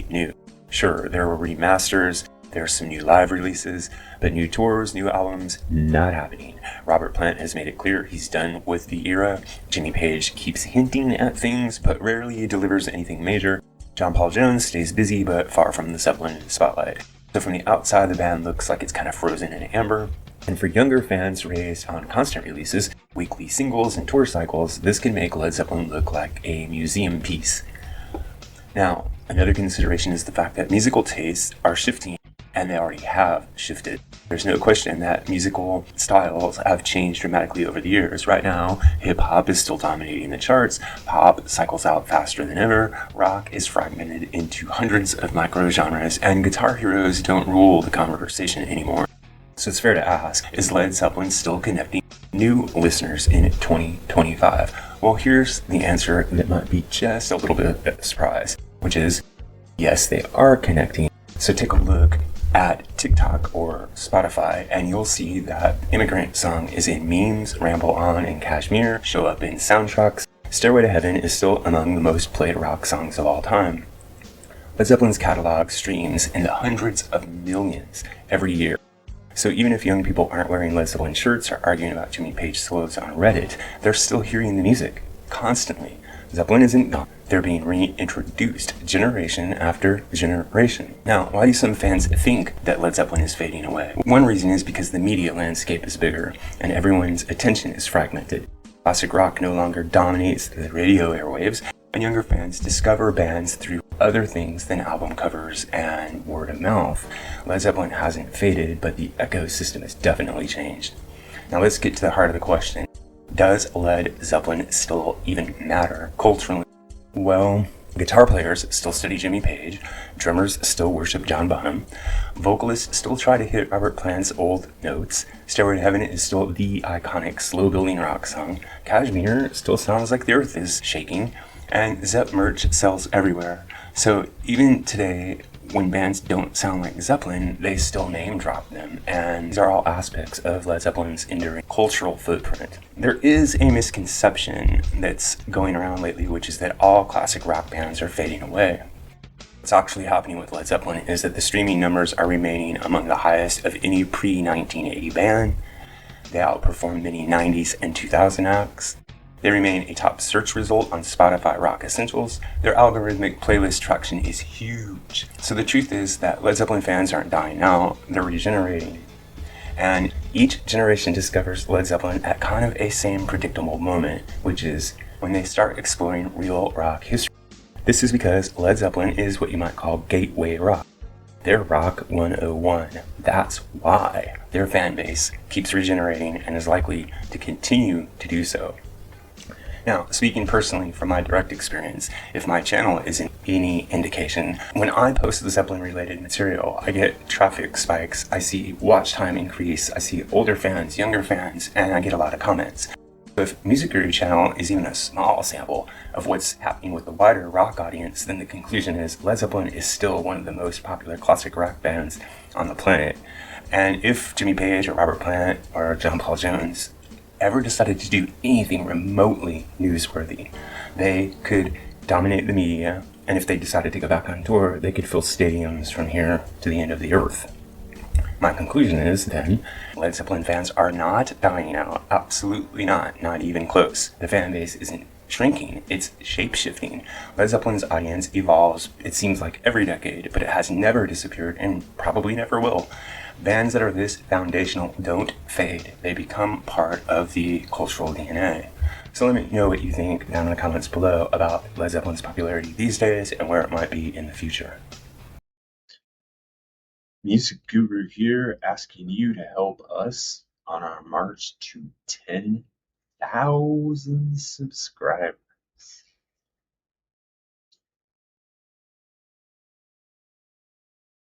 new. Sure, there were remasters, there's some new live releases, but new tours, new albums, not happening. Robert Plant has made it clear he's done with the era. Jimmy Page keeps hinting at things, but rarely delivers anything major. John Paul Jones stays busy, but far from the Zeppelin spotlight. So from the outside, the band looks like it's kind of frozen in amber. And for younger fans raised on constant releases, weekly singles, and tour cycles, this can make Led Zeppelin look like a museum piece. Now, another consideration is the fact that musical tastes are shifting, and they already have shifted. There's no question that musical styles have changed dramatically over the years. Right now, hip-hop is still dominating the charts, pop cycles out faster than ever, rock is fragmented into hundreds of micro-genres, and guitar heroes don't rule the conversation anymore. So it's fair to ask, is Led Zeppelin still connecting new listeners in 2025? Well, here's the answer that might be just a little bit of a surprise, which is, yes, they are connecting. So take a look at TikTok or Spotify, and you'll see that Immigrant Song is in memes, Ramble On and Kashmir show up in soundtracks. Stairway to Heaven is still among the most played rock songs of all time. Led Zeppelin's catalog streams in the hundreds of millions every year. So even if young people aren't wearing Led Zeppelin shirts or arguing about Jimmy Page solos on Reddit, they're still hearing the music constantly. Zeppelin isn't gone. They're being reintroduced generation after generation. Now, why do some fans think that Led Zeppelin is fading away? One reason is because the media landscape is bigger and everyone's attention is fragmented. Classic rock no longer dominates the radio airwaves, and younger fans discover bands through other things than album covers and word of mouth. Led Zeppelin hasn't faded, but the ecosystem has definitely changed. Now let's get to the heart of the question. Does Led Zeppelin still even matter culturally? Well, guitar players still study Jimmy Page, drummers still worship John Bonham, vocalists still try to hit Robert Plant's old notes, Stairway to Heaven is still the iconic slow-building rock song, Kashmir still sounds like the earth is shaking, and Zepp merch sells everywhere. So even today, when bands don't sound like Zeppelin, they still name drop them, and these are all aspects of Led Zeppelin's enduring cultural footprint. There is a misconception that's going around lately, which is that all classic rock bands are fading away. What's actually happening with Led Zeppelin is that the streaming numbers are remaining among the highest of any pre-1980 band. They outperform many 90s and 2000 acts. They remain a top search result on Spotify Rock Essentials. Their algorithmic playlist traction is huge. So the truth is that Led Zeppelin fans aren't dying out, they're regenerating. And each generation discovers Led Zeppelin at kind of a same predictable moment, which is when they start exploring real rock history. This is because Led Zeppelin is what you might call gateway rock. They're Rock 101. That's why their fan base keeps regenerating and is likely to continue to do so. Now, speaking personally from my direct experience, if my channel isn't any indication, when I post the Zeppelin-related material, I get traffic spikes, I see watch time increase, I see older fans, younger fans, and I get a lot of comments. So if Music Guru channel is even a small sample of what's happening with the wider rock audience, then the conclusion is Led Zeppelin is still one of the most popular classic rock bands on the planet. And if Jimmy Page or Robert Plant or John Paul Jones ever decided to do anything remotely newsworthy, they could dominate the media, and if they decided to go back on tour, they could fill stadiums from here to the end of the earth. My conclusion is, then, Led Zeppelin fans are not dying out. Absolutely not even close. The fan base isn't shrinking, it's shape-shifting. Led Zeppelin's audience evolves, it seems like every decade, but it has never disappeared and probably never will. Bands that are this foundational don't fade. They become part of the cultural DNA. So let me know what you think down in the comments below about Led Zeppelin's popularity these days and where it might be in the future. Music Guru here, asking you to help us on our march to 10,000 subscribers.